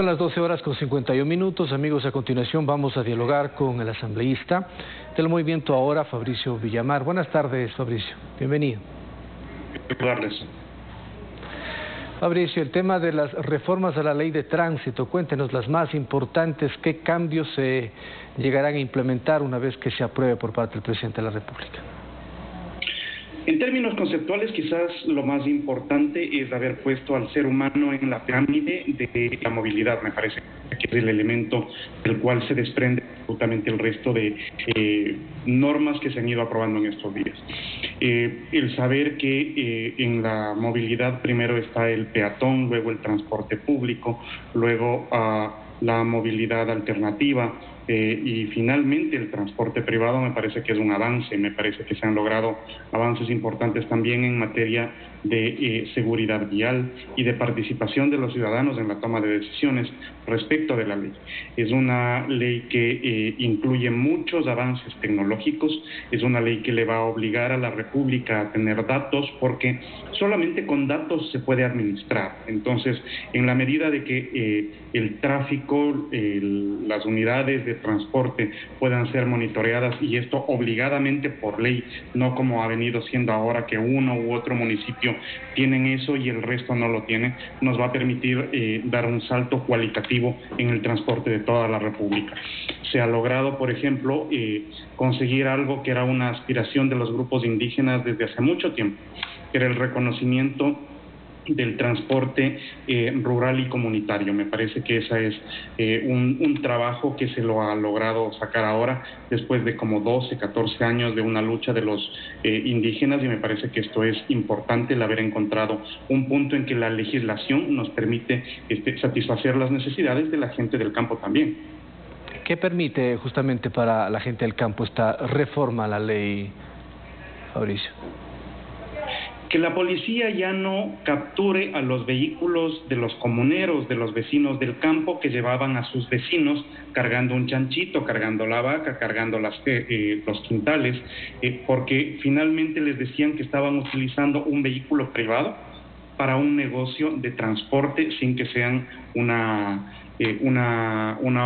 Son las 12:51. Amigos, a continuación vamos a dialogar con el asambleísta del Movimiento Ahora, Fabricio Villamar. Buenas tardes, Fabricio. Bienvenido. Fabricio, el tema de las reformas a la ley de tránsito, cuéntenos las más importantes, qué cambios se llegarán a implementar una vez que se apruebe por parte del presidente de la República. En términos conceptuales, quizás lo más importante es haber puesto al ser humano en la pirámide de la movilidad. Me parece que es el elemento del cual se desprende absolutamente el resto de normas que se han ido aprobando en estos días. El saber que en la movilidad primero está el peatón, luego el transporte público, luego la movilidad alternativa, y finalmente el transporte privado me parece que es un avance. Me parece que se han logrado avances importantes también en materia de seguridad vial y de participación de los ciudadanos en la toma de decisiones respecto de la ley. Es una ley que incluye muchos avances tecnológicos, es una ley que le va a obligar a la República a tener datos, porque solamente con datos se puede administrar. Entonces, en la medida de que el tráfico, las unidades de transporte puedan ser monitoreadas, y esto obligadamente por ley, no como ha venido siendo ahora que uno u otro municipio tienen eso y el resto no lo tiene, nos va a permitir dar un salto cualitativo en el transporte de toda la República. Se ha logrado, por ejemplo, conseguir algo que era una aspiración de los grupos indígenas desde hace mucho tiempo, que era el reconocimiento del transporte rural y comunitario. Me parece que ese es un trabajo que se lo ha logrado sacar ahora, después de como 12, 14 años de una lucha de los indígenas, y me parece que esto es importante, el haber encontrado un punto en que la legislación nos permite satisfacer las necesidades de la gente del campo también. ¿Qué permite justamente para la gente del campo esta reforma a la ley, Fabricio? Que la policía ya no capture a los vehículos de los comuneros, de los vecinos del campo, que llevaban a sus vecinos cargando un chanchito, cargando la vaca, cargando los quintales, porque finalmente les decían que estaban utilizando un vehículo privado para un negocio de transporte sin que sean una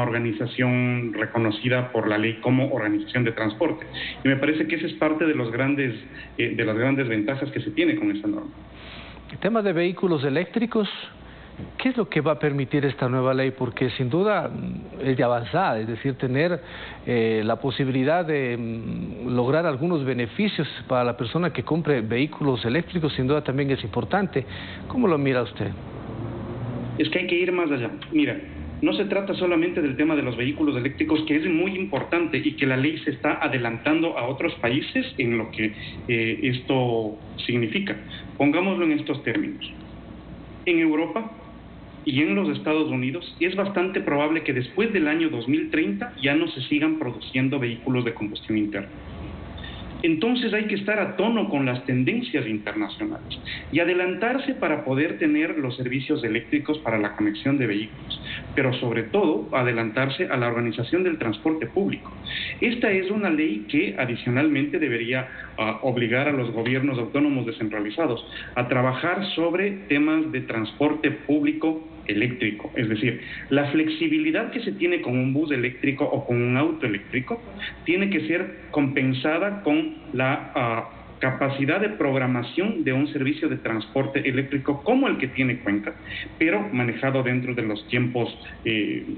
organización reconocida por la ley como organización de transporte. Y me parece que esa es parte de las grandes ventajas que se tiene con esta norma. El tema de vehículos eléctricos, ¿qué es lo que va a permitir esta nueva ley? Porque sin duda es de avanzada, es decir, tener la posibilidad de lograr algunos beneficios para la persona que compre vehículos eléctricos, sin duda también es importante. ¿Cómo lo mira usted? Es que hay que ir más allá. Mira, no se trata solamente del tema de los vehículos eléctricos, que es muy importante y que la ley se está adelantando a otros países en lo que esto significa. Pongámoslo en estos términos. En Europa y en los Estados Unidos es bastante probable que después del año 2030 ya no se sigan produciendo vehículos de combustión interna. Entonces hay que estar a tono con las tendencias internacionales y adelantarse para poder tener los servicios eléctricos para la conexión de vehículos, pero sobre todo adelantarse a la organización del transporte público. Esta es una ley que adicionalmente debería obligar a los gobiernos autónomos descentralizados a trabajar sobre temas de transporte público eléctrico, es decir, la flexibilidad que se tiene con un bus eléctrico o con un auto eléctrico tiene que ser compensada con la capacidad de programación de un servicio de transporte eléctrico como el que tiene Cuenca, pero manejado dentro de los tiempos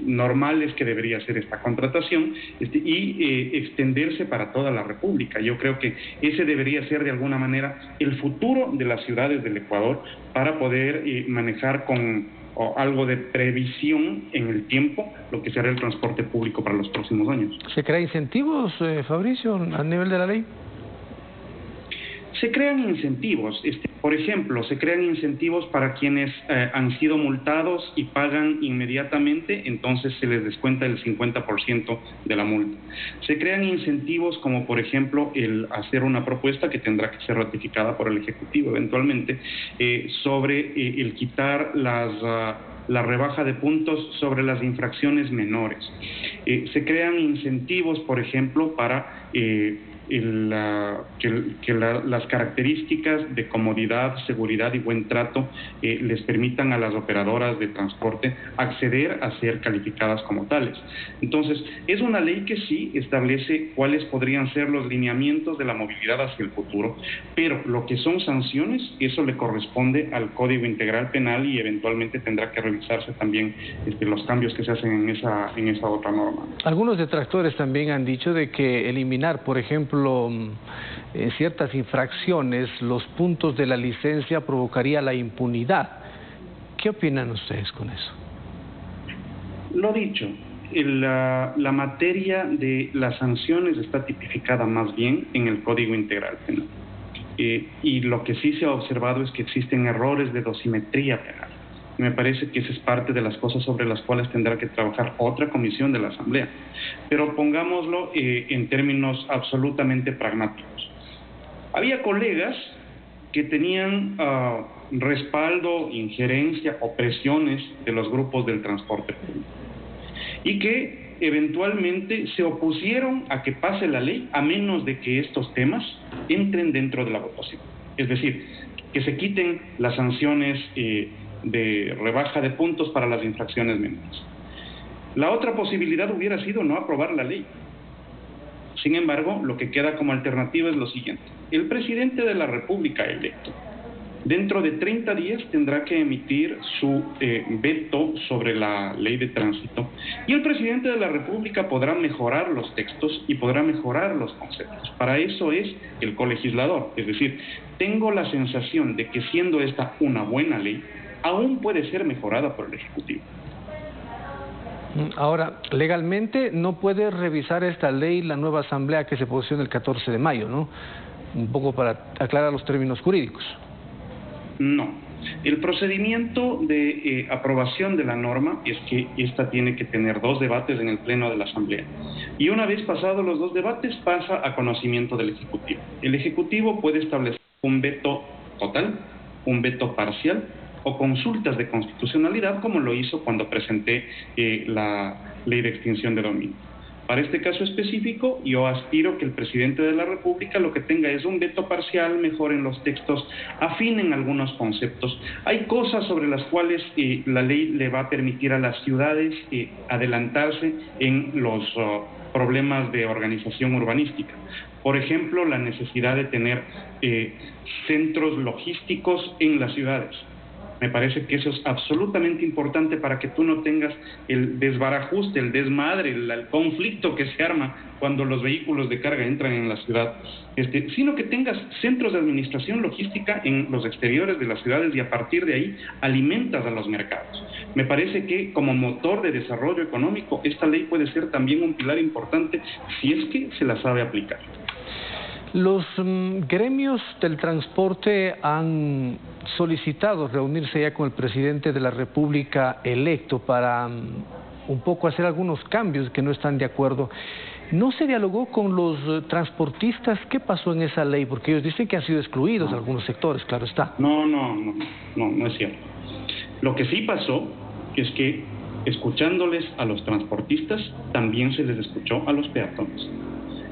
normales que debería ser esta contratación, y extenderse para toda la República. Yo creo que ese debería ser de alguna manera el futuro de las ciudades del Ecuador, para poder manejar con algo de previsión en el tiempo lo que será el transporte público para los próximos años. ¿Se crean incentivos, Fabricio, a nivel de la ley? Se crean incentivos, por ejemplo, se crean incentivos para quienes han sido multados y pagan inmediatamente, entonces se les descuenta el 50% de la multa. Se crean incentivos como, por ejemplo, el hacer una propuesta que tendrá que ser ratificada por el Ejecutivo eventualmente, sobre el quitar la rebaja de puntos sobre las infracciones menores. Se crean incentivos, por ejemplo, para las características de comodidad, seguridad y buen trato les permitan a las operadoras de transporte acceder a ser calificadas como tales. Entonces, es una ley que sí establece cuáles podrían ser los lineamientos de la movilidad hacia el futuro, pero lo que son sanciones, eso le corresponde al Código Integral Penal y eventualmente tendrá que revisarse también los cambios que se hacen en esa otra norma. Algunos detractores también han dicho de que eliminar, por ejemplo, en ciertas infracciones, los puntos de la licencia provocaría la impunidad. ¿Qué opinan ustedes con eso? Lo dicho, la materia de las sanciones está tipificada más bien en el Código Integral Penal. Y lo que sí se ha observado es que existen errores de dosimetría penal. Me parece que esa es parte de las cosas sobre las cuales tendrá que trabajar otra comisión de la Asamblea. Pero pongámoslo en términos absolutamente pragmáticos. Había colegas que tenían respaldo, injerencia o presiones de los grupos del transporte público y que eventualmente se opusieron a que pase la ley a menos de que estos temas entren dentro de la votación. Es decir, que se quiten las sanciones de rebaja de puntos para las infracciones menores. La otra posibilidad hubiera sido no aprobar la ley. Sin embargo, lo que queda como alternativa es lo siguiente. El presidente de la República electo, dentro de 30 días tendrá que emitir su veto sobre la ley de tránsito y el presidente de la República podrá mejorar los textos y podrá mejorar los conceptos. Para eso es el colegislador. Es decir, tengo la sensación de que siendo esta una buena ley, aún puede ser mejorada por el Ejecutivo. Ahora, legalmente no puede revisar esta ley la nueva Asamblea que se posiciona el 14 de mayo, ¿no? Un poco para aclarar los términos jurídicos. No. El procedimiento de aprobación de la norma es que esta tiene que tener 2 debates en el Pleno de la Asamblea. Y una vez pasados los 2 debates, pasa a conocimiento del Ejecutivo. El Ejecutivo puede establecer un veto total, un veto parcial o consultas de constitucionalidad, como lo hizo cuando presenté la ley de extinción de dominio. Para este caso específico, yo aspiro que el presidente de la República lo que tenga es un veto parcial, mejoren los textos, afinen algunos conceptos. Hay cosas sobre las cuales la ley le va a permitir a las ciudades adelantarse en los problemas de organización urbanística. Por ejemplo, la necesidad de tener centros logísticos en las ciudades. Me parece que eso es absolutamente importante para que tú no tengas el desbarajuste, el desmadre, el conflicto que se arma cuando los vehículos de carga entran en la ciudad, sino que tengas centros de administración logística en los exteriores de las ciudades y a partir de ahí alimentas a los mercados. Me parece que como motor de desarrollo económico esta ley puede ser también un pilar importante si es que se la sabe aplicar. Los gremios del transporte han solicitado reunirse ya con el presidente de la República electo para un poco hacer algunos cambios que no están de acuerdo. ¿No se dialogó con los transportistas? ¿Qué pasó en esa ley? Porque ellos dicen que han sido excluidos algunos sectores, claro está. No es cierto. Lo que sí pasó es que escuchándoles a los transportistas también se les escuchó a los peatones.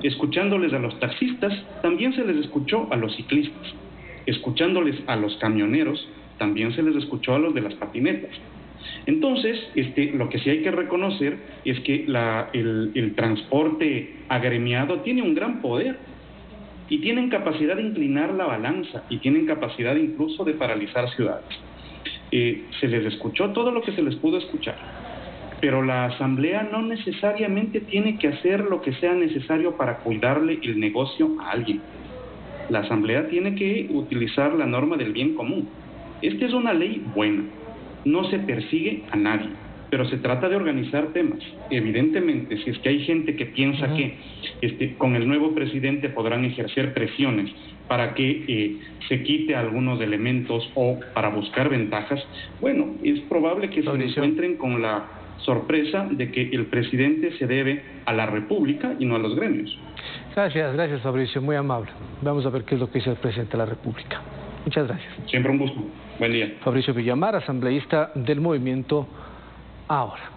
Escuchándoles a los taxistas, también se les escuchó a los ciclistas. Escuchándoles a los camioneros, también se les escuchó a los de las patinetas. Entonces, lo que sí hay que reconocer es que el transporte agremiado tiene un gran poder y tienen capacidad de inclinar la balanza y tienen capacidad incluso de paralizar ciudades. Se les escuchó todo lo que se les pudo escuchar. Pero la Asamblea no necesariamente tiene que hacer lo que sea necesario para cuidarle el negocio a alguien. La Asamblea tiene que utilizar la norma del bien común. Esta es una ley buena, no se persigue a nadie, pero se trata de organizar temas. Evidentemente, si es que hay gente que piensa que con el nuevo presidente podrán ejercer presiones para que se quite algunos elementos o para buscar ventajas, bueno, es probable que se encuentren con la sorpresa de que el presidente se debe a la República y no a los gremios. Gracias Fabricio, muy amable. Vamos a ver qué es lo que dice el presidente de la República. Muchas gracias. Siempre un gusto. Buen día. Fabricio Villamar, asambleísta del movimiento Ahora.